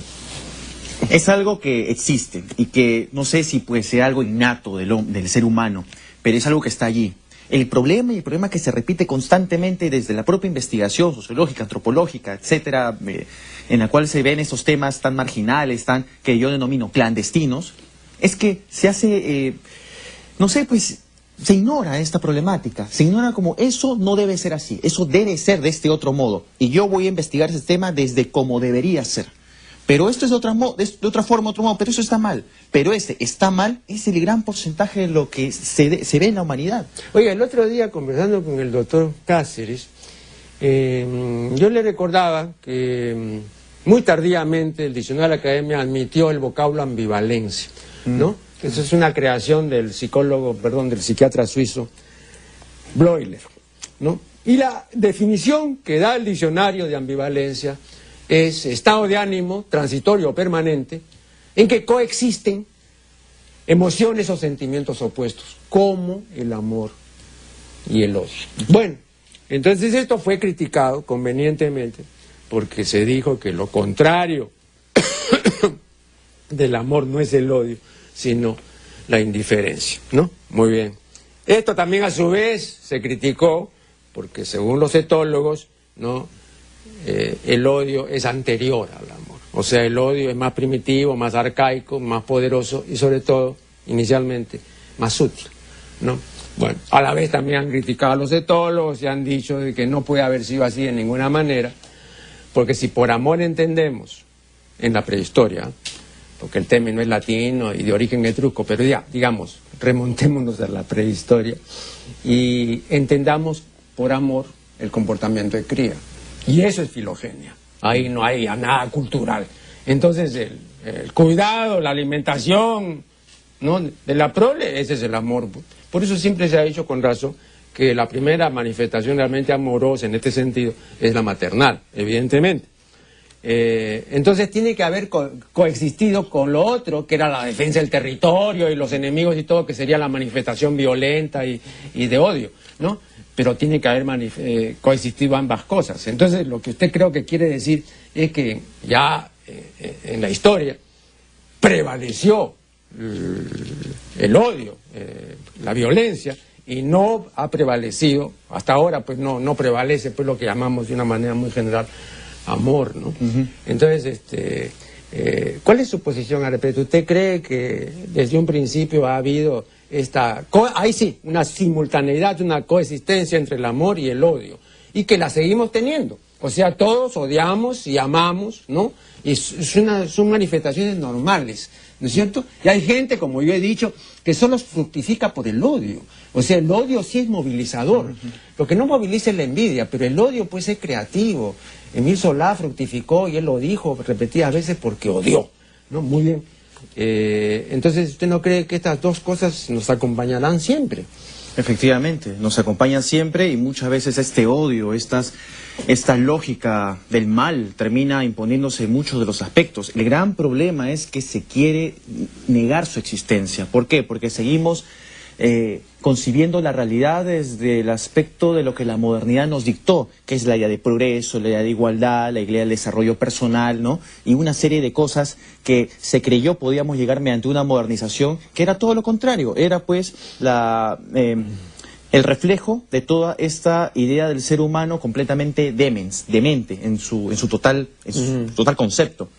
Speaker 2: Es algo que existe y que no sé si puede ser algo innato del ser humano, pero es algo que está allí. El problema que se repite constantemente desde la propia investigación sociológica, antropológica, etcétera, en la cual se ven estos temas tan marginales, que yo denomino clandestinos, es que se hace, no sé, pues se ignora esta problemática, se ignora como eso no debe ser así, eso debe ser de este otro modo, y yo voy a investigar ese tema desde cómo debería ser. Pero esto es de otra forma, otro modo, pero eso está mal. Pero está mal, es el gran porcentaje de lo que se ve en la humanidad.
Speaker 3: Oiga, el otro día conversando con el doctor Cáceres, yo le recordaba que muy tardíamente el diccionario de la Academia admitió el vocablo ambivalencia, ¿no? Eso es una creación del del psiquiatra suizo Bleuler, ¿no? Y la definición que da el diccionario de ambivalencia es estado de ánimo transitorio o permanente en que coexisten emociones o sentimientos opuestos, como el amor y el odio. Bueno, entonces esto fue criticado convenientemente porque se dijo que lo contrario del amor no es el odio, sino la indiferencia, ¿no? Muy bien. Esto también a su vez se criticó porque según los etólogos, ¿no?, el odio es anterior al amor. O sea, el odio es más primitivo, más arcaico, más poderoso y sobre todo, inicialmente, más sutil, ¿no? Bueno, a la vez también han criticado a los etólogos y han dicho de que no puede haber sido así de ninguna manera, porque si por amor entendemos en la prehistoria, porque el término es latino y de origen etrusco, pero ya, digamos, remontémonos a la prehistoria y entendamos por amor el comportamiento de cría. Y eso es filogenia, ahí no hay nada cultural. Entonces el cuidado, la alimentación, ¿no?, de la prole, ese es el amor. Por eso siempre se ha dicho con razón que la primera manifestación realmente amorosa en este sentido es la maternal, evidentemente. Entonces tiene que haber coexistido con lo otro, que era la defensa del territorio y los enemigos y todo, que sería la manifestación violenta y de odio, ¿no? Pero tiene que haber coexistido ambas cosas. Entonces, lo que usted creo que quiere decir es que ya en la historia prevaleció el odio, la violencia, y no ha prevalecido, hasta ahora pues no prevalece pues lo que llamamos de una manera muy general amor, ¿no? Entonces, ¿cuál es su posición al respecto? ¿Usted cree que desde un principio ha habido ahí sí, una simultaneidad, una coexistencia entre el amor y el odio, y que la seguimos teniendo? O sea, todos odiamos y amamos, ¿no? Y son manifestaciones normales, ¿no es cierto? Y hay gente, como yo he dicho, que solo fructifica por el odio. O sea, el odio sí es movilizador. Lo que no moviliza es la envidia, pero el odio puede ser creativo. Emile Zola fructificó, y él lo dijo repetidas veces, porque odió, ¿no? Muy bien. Entonces, ¿usted no cree que estas dos cosas nos acompañarán siempre?
Speaker 2: Efectivamente, nos acompañan siempre, y muchas veces este odio, esta lógica del mal termina imponiéndose en muchos de los aspectos. El gran problema es que se quiere negar su existencia. ¿Por qué? Porque seguimos concibiendo la realidad desde el aspecto de lo que la modernidad nos dictó, que es la idea de progreso, la idea de igualdad, la idea del desarrollo personal, ¿no? Y una serie de cosas que se creyó podíamos llegar mediante una modernización, que era todo lo contrario, era pues el reflejo de toda esta idea del ser humano completamente demente en su total concepto.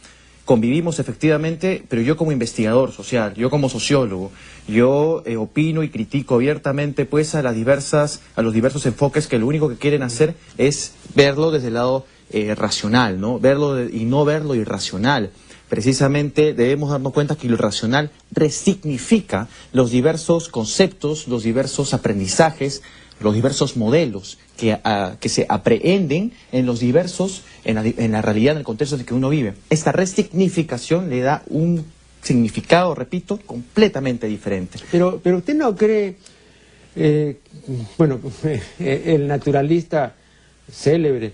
Speaker 2: Convivimos efectivamente, pero yo como investigador social, yo como sociólogo, yo opino y critico abiertamente pues a los diversos enfoques que lo único que quieren hacer es verlo desde el lado racional, ¿no? Y no verlo irracional. Precisamente debemos darnos cuenta que lo racional resignifica los diversos conceptos, los diversos aprendizajes, los diversos modelos que se aprehenden en la realidad, en el contexto en el que uno vive. Esta resignificación le da un significado, repito, completamente diferente.
Speaker 3: Pero usted no cree, el naturalista célebre,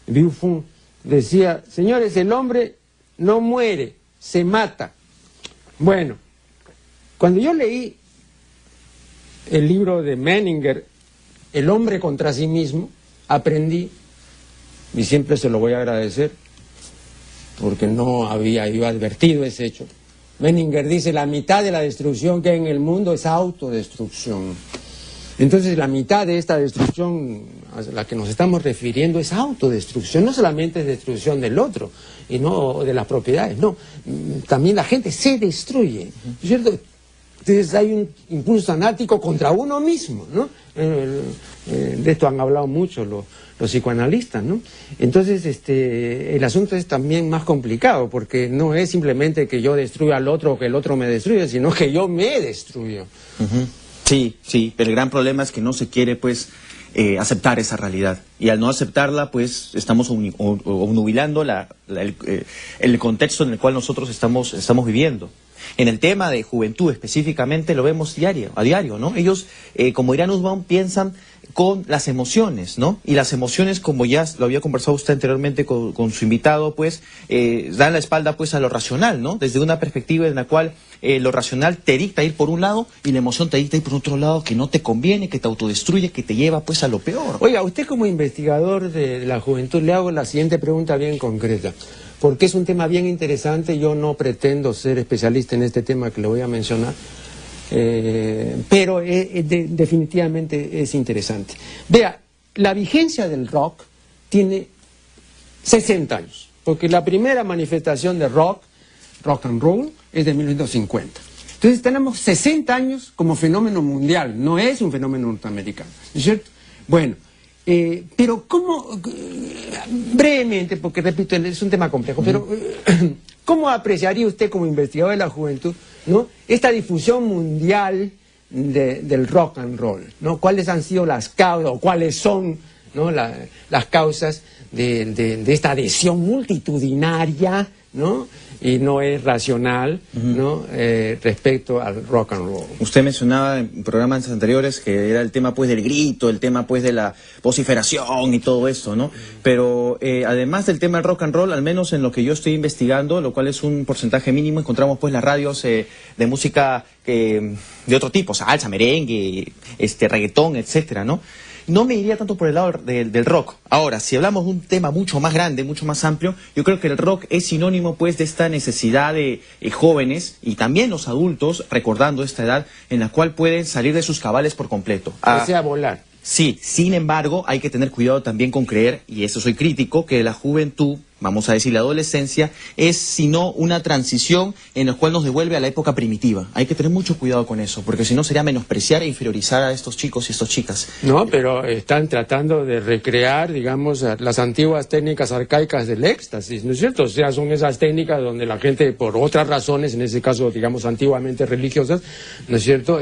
Speaker 3: Buffon, decía, señores, el hombre no muere, se mata. Bueno, cuando yo leí el libro de Menninger, El hombre contra sí mismo, aprendí, y siempre se lo voy a agradecer, porque no había yo advertido ese hecho. Menninger dice, la mitad de la destrucción que hay en el mundo es autodestrucción. Entonces la mitad de esta destrucción a la que nos estamos refiriendo es autodestrucción, no solamente es destrucción del otro, y no de las propiedades, no, también la gente se destruye, ¿cierto? Entonces hay un impulso anático contra uno mismo, ¿no? De esto han hablado mucho los psicoanalistas, ¿no? Entonces el asunto es también más complicado, porque no es simplemente que yo destruya al otro o que el otro me destruya, sino que yo me destruyo.
Speaker 2: Sí, sí, pero el gran problema es que no se quiere, pues, aceptar esa realidad. Y al no aceptarla, pues, estamos obnubilando el contexto en el cual nosotros estamos viviendo. En el tema de juventud específicamente lo vemos a diario, ¿no? Ellos, como dirá Nussbaum, piensan con las emociones, ¿no? Y las emociones, como ya lo había conversado usted anteriormente con su invitado, pues, dan la espalda, pues, a lo racional, ¿no? Desde una perspectiva en la cual lo racional te dicta ir por un lado y la emoción te dicta ir por otro lado, que no te conviene, que te autodestruye, que te lleva, pues, a lo peor.
Speaker 3: Oiga, usted como investigador de la juventud, le hago la siguiente pregunta bien concreta, porque es un tema bien interesante. Yo no pretendo ser especialista en este tema que le voy a mencionar, pero definitivamente es interesante. Vea, la vigencia del rock tiene 60 años, porque la primera manifestación de rock and roll, es de 1950. Entonces tenemos 60 años como fenómeno mundial, no es un fenómeno norteamericano, ¿no es cierto? Bueno, pero ¿cómo, brevemente, porque repito, es un tema complejo, pero ¿cómo apreciaría usted como investigador de la juventud, ¿no?, esta difusión mundial del rock and roll, ¿no? ¿Cuáles han sido las causas, o cuáles son, ¿no?, las causas de esta adhesión multitudinaria, ¿no?, y no es racional, ¿no?, respecto al rock and roll?
Speaker 2: Usted mencionaba en programas anteriores que era el tema, pues, del grito, el tema, pues, de la vociferación y todo eso, ¿no? Pero además del tema del rock and roll, al menos en lo que yo estoy investigando, lo cual es un porcentaje mínimo, encontramos, pues, las radios de música de otro tipo, salsa, merengue, reggaetón, etcétera, ¿no? No me iría tanto por el lado del rock. Ahora, si hablamos de un tema mucho más grande, mucho más amplio, yo creo que el rock es sinónimo, pues, de esta necesidad de jóvenes y también los adultos, recordando esta edad, en la cual pueden salir de sus cabales por completo.
Speaker 3: O sea, volar.
Speaker 2: Sí, sin embargo, hay que tener cuidado también con creer, y eso soy crítico, que la juventud, vamos a decir la adolescencia, es sino una transición en la cual nos devuelve a la época primitiva. Hay que tener mucho cuidado con eso, porque si no sería menospreciar e inferiorizar a estos chicos y estas chicas.
Speaker 3: No, pero están tratando de recrear, digamos, las antiguas técnicas arcaicas del éxtasis, ¿no es cierto? O sea, son esas técnicas donde la gente, por otras razones, en ese caso, digamos, antiguamente religiosas, ¿no es cierto?,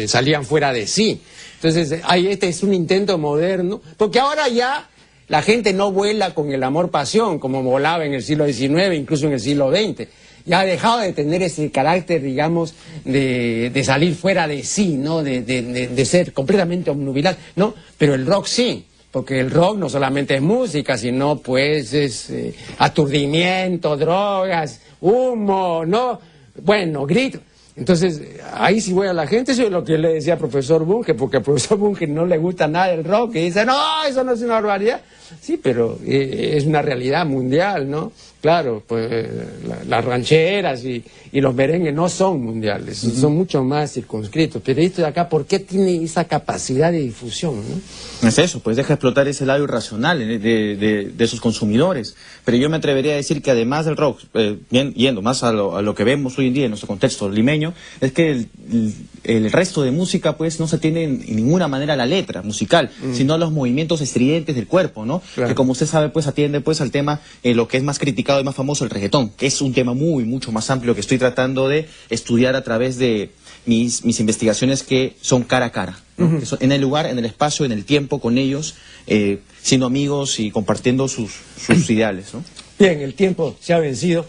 Speaker 3: salían fuera de sí. Entonces, este es un intento moderno, porque ahora ya la gente no vuela con el amor-pasión como volaba en el siglo XIX, incluso en el siglo XX. Ya ha dejado de tener ese carácter, digamos, de salir fuera de sí, ¿no?, de ser completamente obnubilado, ¿no? Pero el rock sí, porque el rock no solamente es música, sino pues es aturdimiento, drogas, humo, ¿no? Bueno, grito. Entonces, ahí sí voy a la gente, eso es lo que le decía al profesor Bunge, porque al profesor Bunge no le gusta nada el rock, y dice, no, eso no es una barbaridad. Sí, pero es una realidad mundial, ¿no? Claro, pues las rancheras y los merengues no son mundiales, son mucho más circunscritos. Pero esto de acá, ¿por qué tiene esa capacidad de difusión, no?
Speaker 2: Es eso, pues deja explotar ese lado irracional de sus consumidores. Pero yo me atrevería a decir que además del rock, yendo más a lo que vemos hoy en día en nuestro contexto limeño, es que el resto de música, pues, no se tiene en ninguna manera la letra musical, sino los movimientos estridentes del cuerpo, ¿no? Claro. Que como usted sabe, pues, atiende, pues, al tema, lo que es más criticado y más famoso, el reggaetón, que es un tema mucho más amplio que estoy tratando de estudiar a través de mis investigaciones, que son cara a cara, ¿no? Que son en el lugar, en el espacio, en el tiempo, con ellos, siendo amigos y compartiendo sus ideales, ¿no?
Speaker 3: Bien, el tiempo se ha vencido.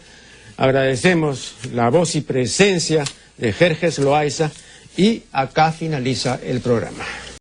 Speaker 3: Agradecemos la voz y presencia de Jerjes Loaiza, y acá finaliza el programa.